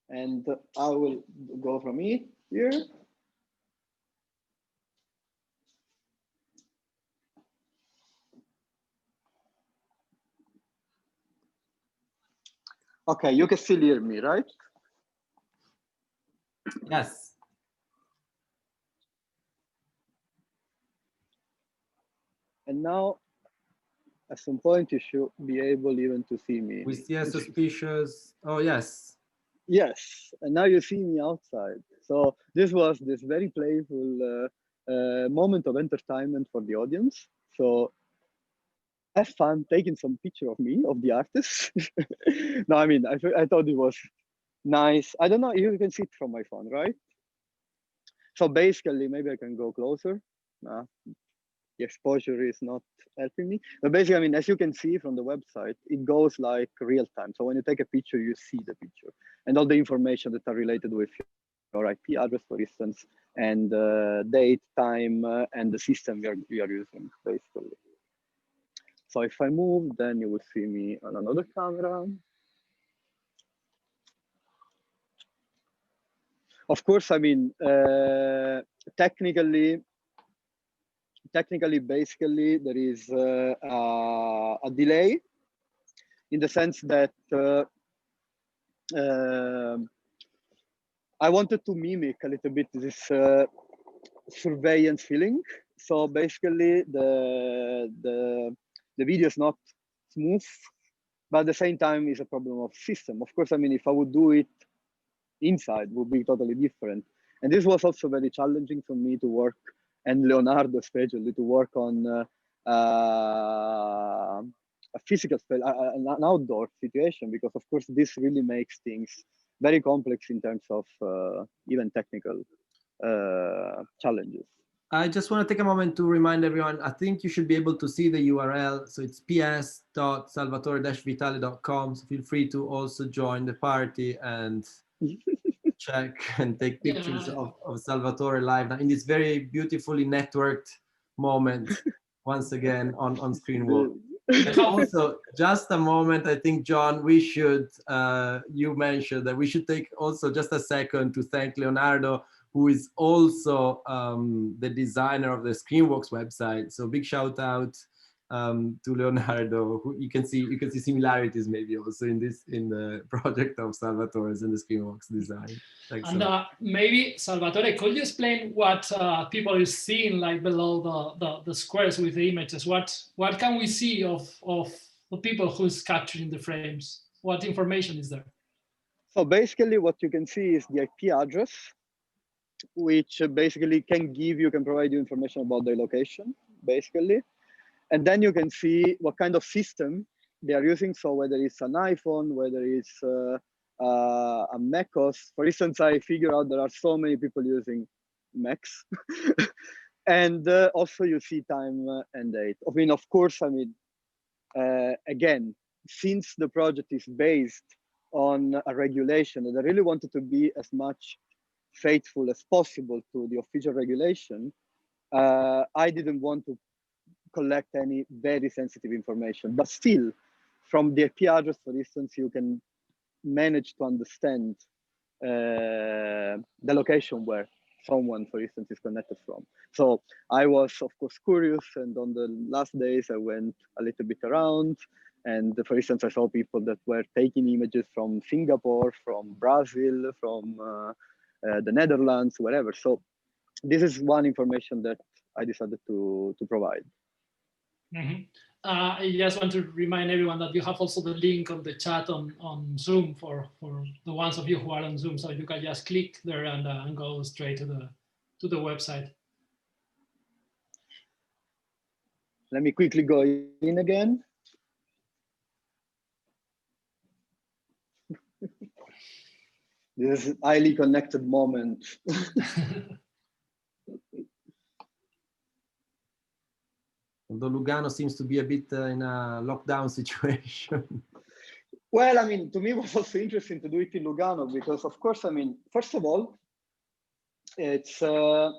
And I will go from here. Okay, you can still hear me, right? Yes. And now, at some point, you should be able even to see me. We see a suspicious, oh yes. Yes, and now you see me outside. So this was this very playful moment of entertainment for the audience. So have fun taking some picture of me, of the artist. No, I mean, I thought it was nice. I don't know, you can see it from my phone, right? So basically, maybe I can go closer. The exposure is not helping me. But basically, I mean, as you can see from the website, it goes like real time. So when you take a picture, you see the picture and all the information that are related with your IP address, for instance, and date, time, and the system we are using, basically. So if I move, then you will see me on another camera. Of course, I mean, technically, basically, there is a delay in the sense that I wanted to mimic a little bit this surveillance feeling. So basically, the video is not smooth, but at the same time, it's a problem of system. Of course, I mean, if I would do it inside, it would be totally different. And this was also very challenging for me to work, and Leonardo especially, to work on a physical space, an outdoor situation, because of course this really makes things very complex in terms of even technical challenges. I just want to take a moment to remind everyone, I think you should be able to see the URL. So it's ps.salvatore-vitale.com. So feel free to also join the party and check and take pictures of Salvatore live now in this very beautifully networked moment, once again on Screenwalk. And also, just a moment, I think, John, we should, you mentioned that we should take also just a second to thank Leonardo, who is also the designer of the Screenwalks website. So big shout out to Leonardo. Who you can see similarities maybe also in the project of Salvatore's and the Screenwalks design. Thanks. And maybe Salvatore, could you explain what people is seeing like below the squares with the images? What can we see of the people who's capturing the frames? What information is there? So basically, what you can see is the IP address, which basically can provide you information about the location, basically. And then you can see what kind of system they are using. So whether it's an iPhone, whether it's a macOS. For instance, I figure out there are so many people using Macs. And also you see time and date. I mean, of course, I mean, again, since the project is based on a regulation, and I really wanted to be as much faithful as possible to the official regulation, I didn't want to collect any very sensitive information. But still, from the IP address, for instance, you can manage to understand the location where someone, for instance, is connected from. So I was, of course, curious, and on the last days, I went a little bit around, And for instance, I saw people that were taking images from Singapore, from Brazil, from the Netherlands, wherever. So this is one information that I decided to provide. Mm-hmm. I just want to remind everyone that you have also the link on the chat on Zoom for the ones of you who are on Zoom, so you can just click there and go straight to the website. Let me quickly go in again. This is a highly connected moment. Although Lugano seems to be a bit in a lockdown situation. Well, I mean, to me, it was also interesting to do it in Lugano because, of course, I mean, first of all, it's, I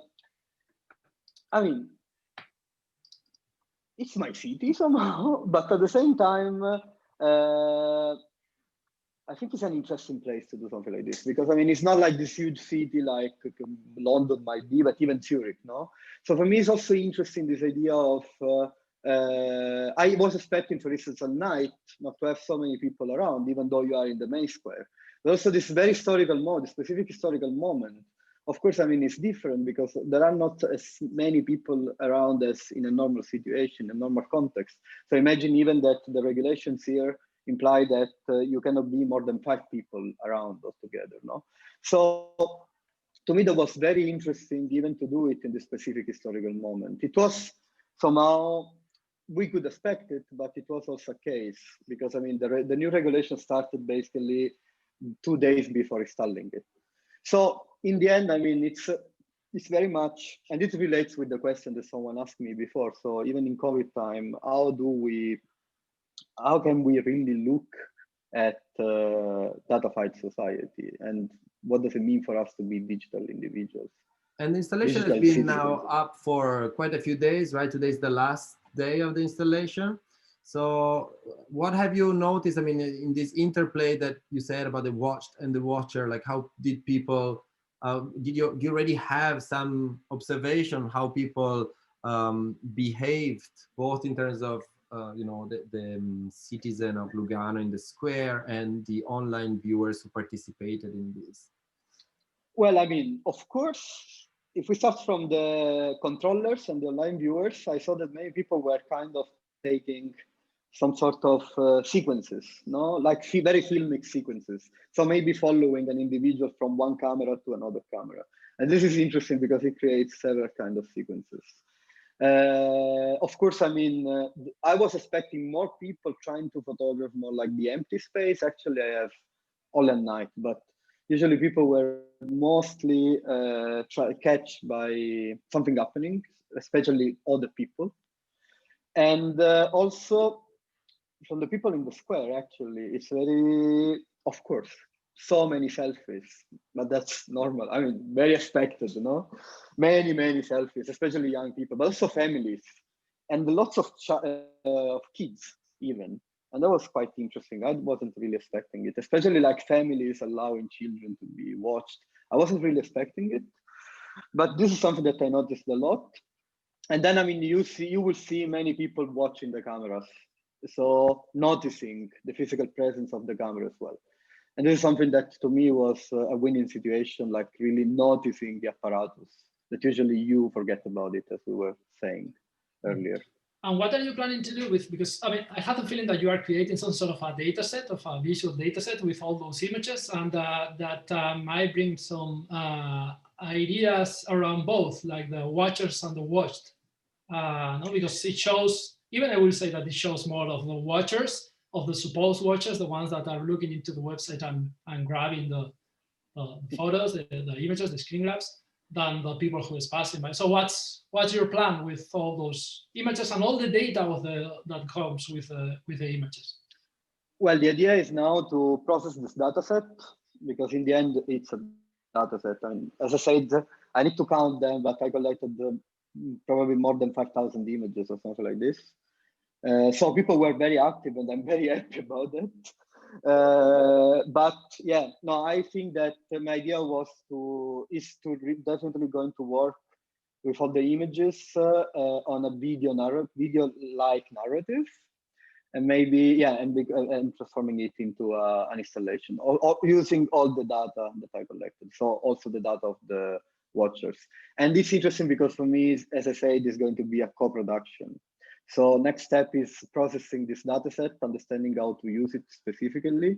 mean, it's my city somehow, but at the same time, I think it's an interesting place to do something like this because, I mean, it's not like this huge city like London might be, but even Zurich, no? So for me, it's also interesting, this idea of, I was expecting, for instance, at night, not to have so many people around, even though you are in the main square. But also this very historical moment, specific historical moment. Of course, I mean, it's different because there are not as many people around as in a normal situation, a normal context. So imagine even that the regulations here imply that you cannot be more than 5 people around altogether, no? So to me, that was very interesting even to do it in this specific historical moment. It was somehow, we could expect it, but it was also a case because, I mean, the new regulation started basically 2 days before installing it. So in the end, I mean, it's very much, and it relates with the question that someone asked me before. So even in COVID time, how can we really look at datafied society, and what does it mean for us to be digital individuals? And the installation has been now up for quite a few days, right? Today is the last day of the installation. So what have you noticed? I mean, in this interplay that you said about the watched and the watcher, like how did people, do you already have some observation how people behaved, both in terms of you know, the citizen of Lugano in the square and the online viewers who participated in this? Well, I mean, of course, if we start from the controllers and the online viewers, I saw that many people were kind of taking some sort of sequences, no, like very filmic sequences. So maybe following an individual from one camera to another camera. And this is interesting because it creates several kinds of sequences. Of course, I mean, I was expecting more people trying to photograph more like the empty space. Actually, I have all at night, but usually people were mostly catch by something happening, especially other people. And also from the people in the square, actually, it's very, of course, so many selfies, but that's normal. I mean, very expected, you know, many selfies, especially young people, but also families, and lots of kids even. And that was quite interesting. I wasn't really expecting it, especially like families allowing children to be watched. I wasn't really expecting it, but this is something that I noticed a lot. And then, I mean, you will see many people watching the cameras. So noticing the physical presence of the camera as well. And this is something that to me was a winning situation, like really noticing the apparatus that usually you forget about it, as we were saying earlier. And what are you planning to do with, because I mean, I have a feeling that you are creating some sort of a data set, of a visual data set with all those images, and that might bring some ideas around both, like the watchers and the watched. No, because it shows, even I will say that it shows more of the watchers, of the supposed watchers, the ones that are looking into the website and grabbing the photos, the images, the screen grabs, than the people who is passing by. So what's your plan with all those images and all the data of that comes with the images? Well, the idea is now to process this data set, because in the end it's a data set. And as I said, I need to count them, but I collected probably more than 5,000 images or something like this. So people were very active, and I'm very happy about that. But yeah, no, I think that my idea was definitely going to work with all the images on a video-like narrative. and maybe and transforming it into an installation, or using all the data that I collected. So also the data of the watchers. And it's interesting because for me, as I said, it's going to be a co-production. So next step is processing this data set, understanding how to use it specifically.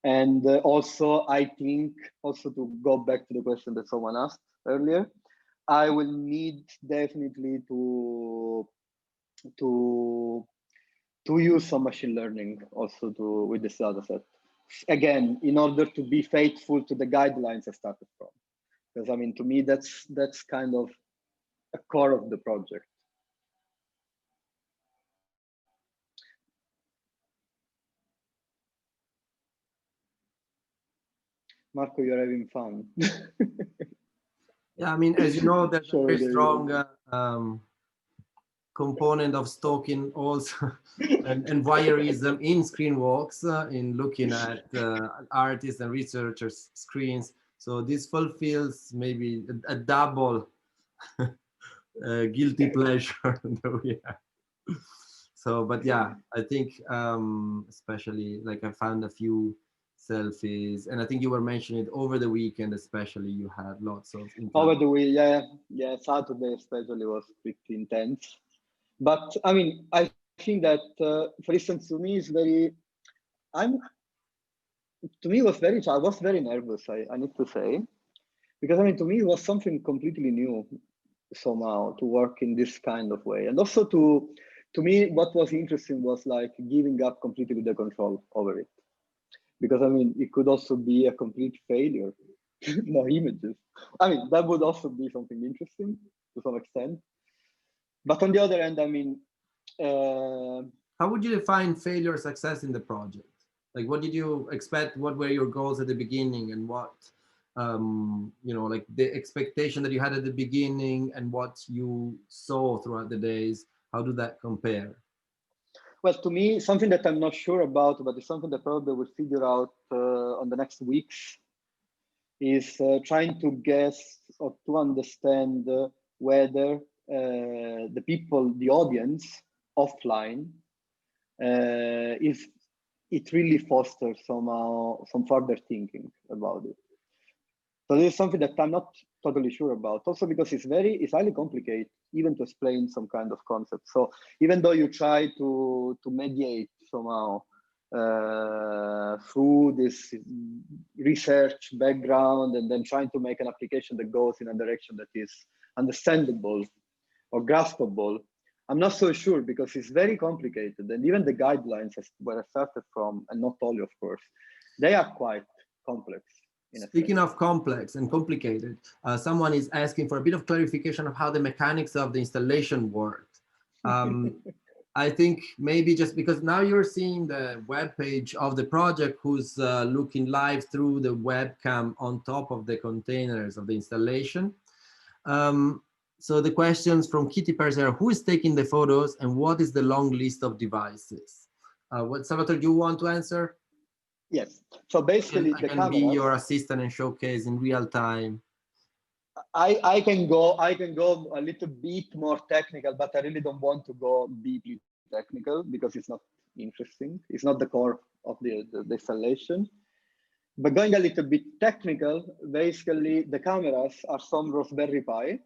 And also, I think, also to go back to the question that someone asked earlier, I will need definitely to use some machine learning also with this data set. Again, in order to be faithful to the guidelines I started from. Because I mean, to me, that's kind of a core of the project. Marco, you're having fun. Yeah, I mean, as you know, there's a very Sure, strong component of stalking also and voyeurism in Screenwalks, in looking at artists and researchers' screens. So this fulfills maybe a double guilty pleasure that we have. So, but yeah, I think especially like I found a few selfies, and I think you were mentioning it over the weekend, especially you had lots of over the week. Yeah, Saturday especially was pretty intense. But I mean, I think that for instance, to me, it's very. To me, it was very. I was very nervous. I need to say, because I mean, to me, it was something completely new somehow to work in this kind of way, and also to me, what was interesting was like giving up completely the control over it. Because I mean, it could also be a complete failure. No images. I mean, that would also be something interesting to some extent. But on the other hand, I mean, how would you define failure or success in the project? Like, what did you expect? What were your goals at the beginning, and what, you know, like the expectation that you had at the beginning and what you saw throughout the days? How do that compare? Well, to me, something that I'm not sure about, but it's something that probably we'll figure out on the next weeks, is trying to guess or to understand whether the people, the audience offline, if it really fosters somehow some further thinking about it. So this is something that I'm not totally sure about. Also because it's highly complicated even to explain some kind of concept. So even though you try to mediate somehow through this research background and then trying to make an application that goes in a direction that is understandable or graspable, I'm not so sure because it's very complicated. And even the guidelines where I started from, and not all, of course, they are quite complex. Speaking of complex and complicated, someone is asking for a bit of clarification of how the mechanics of the installation worked. I think maybe just because now you're seeing the web page of the project who's looking live through the webcam on top of the containers of the installation. So the questions from Kitty Paris are, who is taking the photos and what is the long list of devices? What, Salvatore, do you want to answer? Yes. So basically, I can be your assistant and showcase in real time. I can go a little bit more technical, but I really don't want to go deeply technical because it's not interesting. It's not the core of the installation. But going a little bit technical, basically the cameras are some Raspberry Pi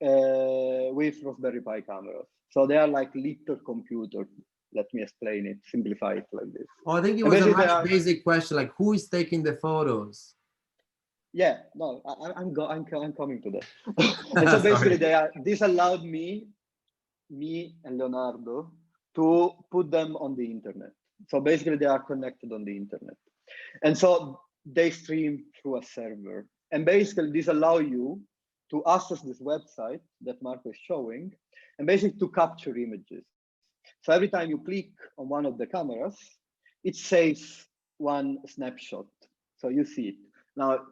with Raspberry Pi cameras. So they are like little computers. Let me explain it, simplify it like this. Oh, I think it was a much basic question, like who is taking the photos? Yeah, no, I'm coming to that. And so basically this allowed me and Leonardo to put them on the internet. So basically they are connected on the internet. And so they stream through a server. And basically this allows you to access this website that Marco is showing and basically to capture images. So every time you click on one of the cameras, it saves one snapshot. So you see it. Now,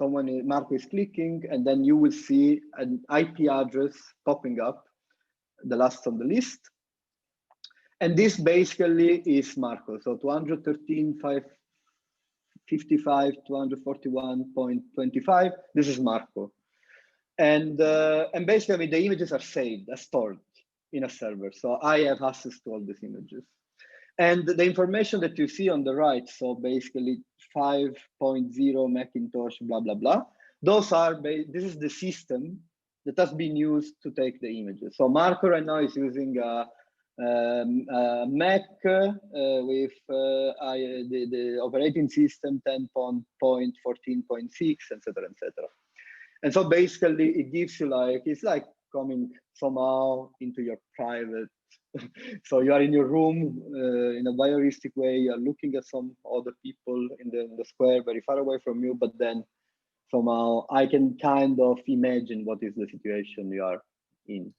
Marco is clicking, and then you will see an IP address popping up, the last on the list. And this basically is Marco. So 213.555, 241.25, this is Marco. And basically, I mean, the images are saved, are stored in a server. So I have access to all these images. And the information that you see on the right, so basically 5.0 Macintosh, blah, blah, blah, those are, this is the system that has been used to take the images. So Marco right now is using a Mac with the operating system 10.14.6, etc., etc. And so basically it gives you like, it's like coming somehow into your private. So you are in your room in a voyeuristic way, you are looking at some other people in the square very far away from you, but then somehow I can kind of imagine what is the situation you are in.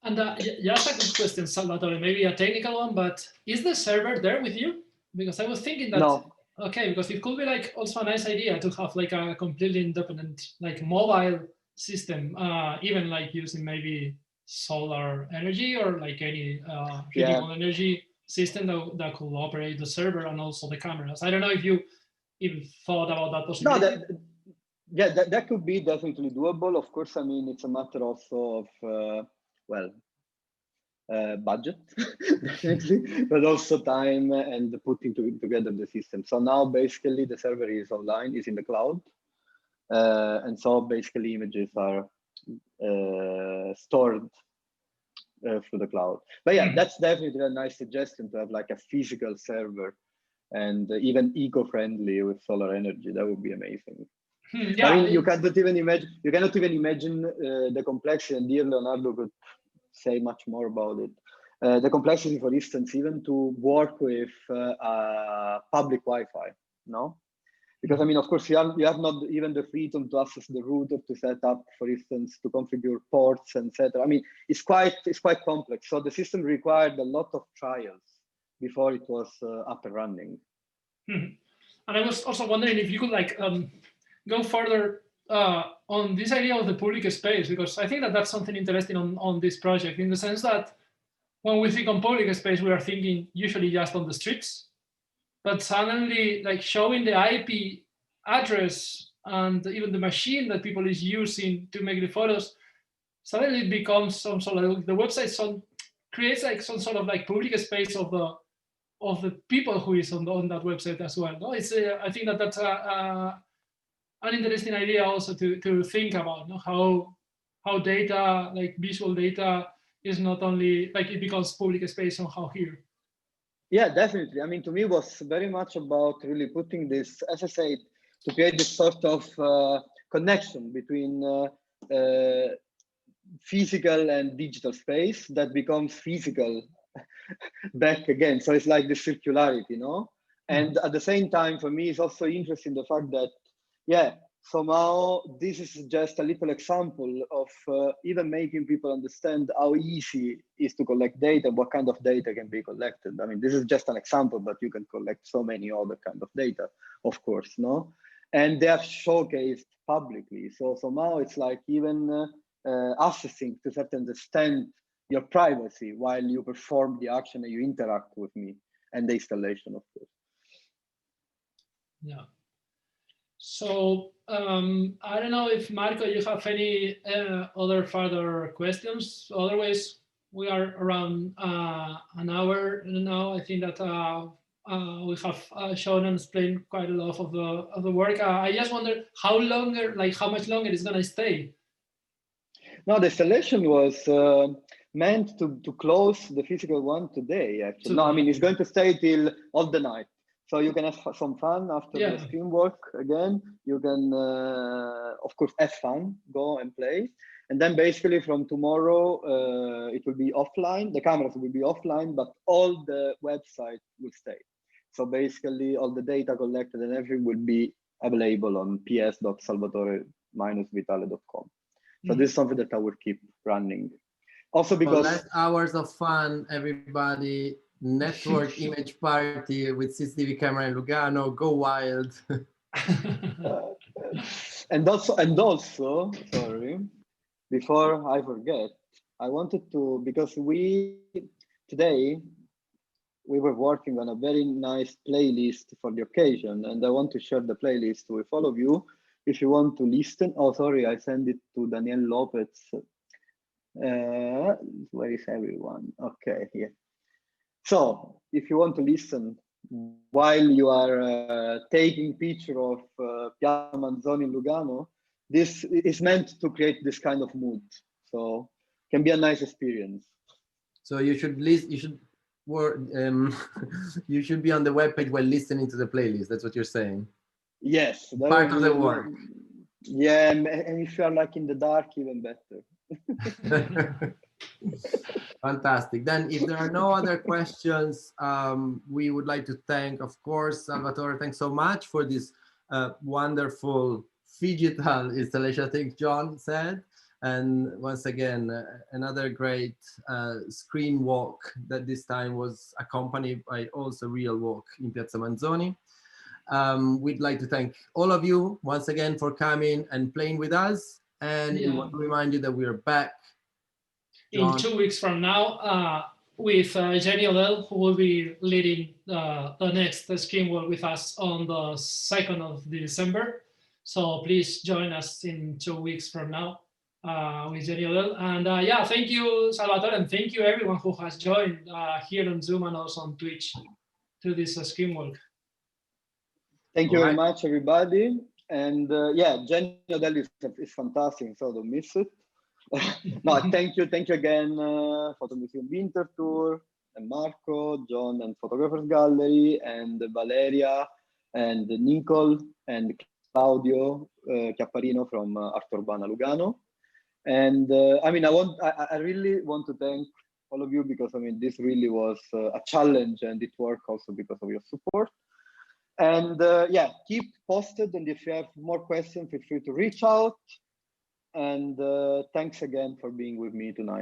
And just a quick question, Salvatore, maybe a technical one, but is the server there with you? Because I was thinking that, no. Okay, because it could be like also a nice idea to have like a completely independent, like mobile system, even like using maybe solar energy or like any renewable energy system that could operate the server and also the cameras. I don't know if you even thought about that possibility. No, that could be definitely doable. Of course, I mean, it's a matter also of, budget, definitely, but also time and putting together the system. So now basically the server is online, is in the cloud. And so basically images are stored through the cloud. But yeah, that's definitely a nice suggestion to have like a physical server and even eco-friendly with solar energy. That would be amazing. Yeah, I mean, you cannot even imagine the complexity, and dear Leonardo could say much more about it. The complexity, for instance, even to work with public Wi-Fi, no? Because I mean, of course, you have not even the freedom to access the router, to set up, for instance, to configure ports, etc. I mean, it's quite complex. So the system required a lot of trials before it was up and running. And I was also wondering if you could like go further on this idea of the public space, because I think that that's something interesting on this project, in the sense that when we think on public space, we are thinking usually just on the streets, but suddenly like showing the IP address and even the machine that people is using to make the photos, suddenly it becomes some sort of, the website creates like some sort of like public space of the people who is on that website as well. No, it's I think that that's an interesting idea also to think about, no? How data, like visual data, is not only like it becomes public space somehow here. Yeah, definitely. I mean, to me, it was very much about really putting this, as I said, to create this sort of connection between physical and digital space that becomes physical back again. So it's like the circularity, no? And at the same time, for me, it's also interesting the fact that, yeah, somehow this is just a little example of even making people understand how easy it is to collect data, what kind of data can be collected. I mean, this is just an example, but you can collect so many other kind of data, of course, no? And they are showcased publicly. So somehow it's like even accessing to a certain extent your privacy while you perform the action and you interact with me and the installation, of course. Yeah. So I don't know if Marco, you have any other further questions. Otherwise, we are around an hour now. I think that we have shown and explained quite a lot of the work. I just wonder how much longer it's gonna stay. No, the installation was meant to close the physical one today, actually. No, I mean, it's going to stay till all the night. So you can have some fun after the screen work again. You can, of course, have fun, go and play. And then basically from tomorrow, it will be offline. The cameras will be offline, but all the website will stay. So basically all the data collected and everything will be available on ps.salvatore-vitale.com. So this is something that I will keep running. Also because last hours of fun, everybody. Network image party with CCTV camera in Lugano. Go wild. and also, sorry, before I forget, I wanted to, because today we were working on a very nice playlist for the occasion, and I want to share the playlist with all of you. If you want to listen, oh, sorry, I sent it to Daniel Lopez. Where is everyone? Okay, here. So if you want to listen while you are taking picture of Piazza Manzoni in Lugano, this is meant to create this kind of mood. So it can be a nice experience. So you should you should you should be on the webpage while listening to the playlist. That's what you're saying. Yes, Part of the work. Yeah, and if you are like in the dark, even better. Fantastic. Then if there are no other questions, we would like to thank, of course, Salvatore, thanks so much for this wonderful digital installation, I think John said. And once again, another great screen walk that this time was accompanied by also real walk in Piazza Manzoni. We'd like to thank all of you once again for coming and playing with us. And we want to remind you that we are back in 2 weeks from now with Jenny Odell, who will be leading the next screen walk with us on the 2nd of December. So please join us in 2 weeks from now with Jenny Odell. And yeah, thank you, Salvatore, and thank you everyone who has joined here on Zoom and also on Twitch to this screen walk. Thank you very much, everybody. And yeah, Jenny Odell is fantastic, so don't miss it. No, thank you again, Photo Museum Winter Tour, and Marco, John, and Photographers Gallery, and Valeria, and Nicole, and Claudio Chiapparino from Arte Urbana Lugano. And I mean, I really want to thank all of you because I mean, this really was a challenge, and it worked also because of your support. And yeah, keep posted, and if you have more questions, feel free to reach out. And thanks again for being with me tonight.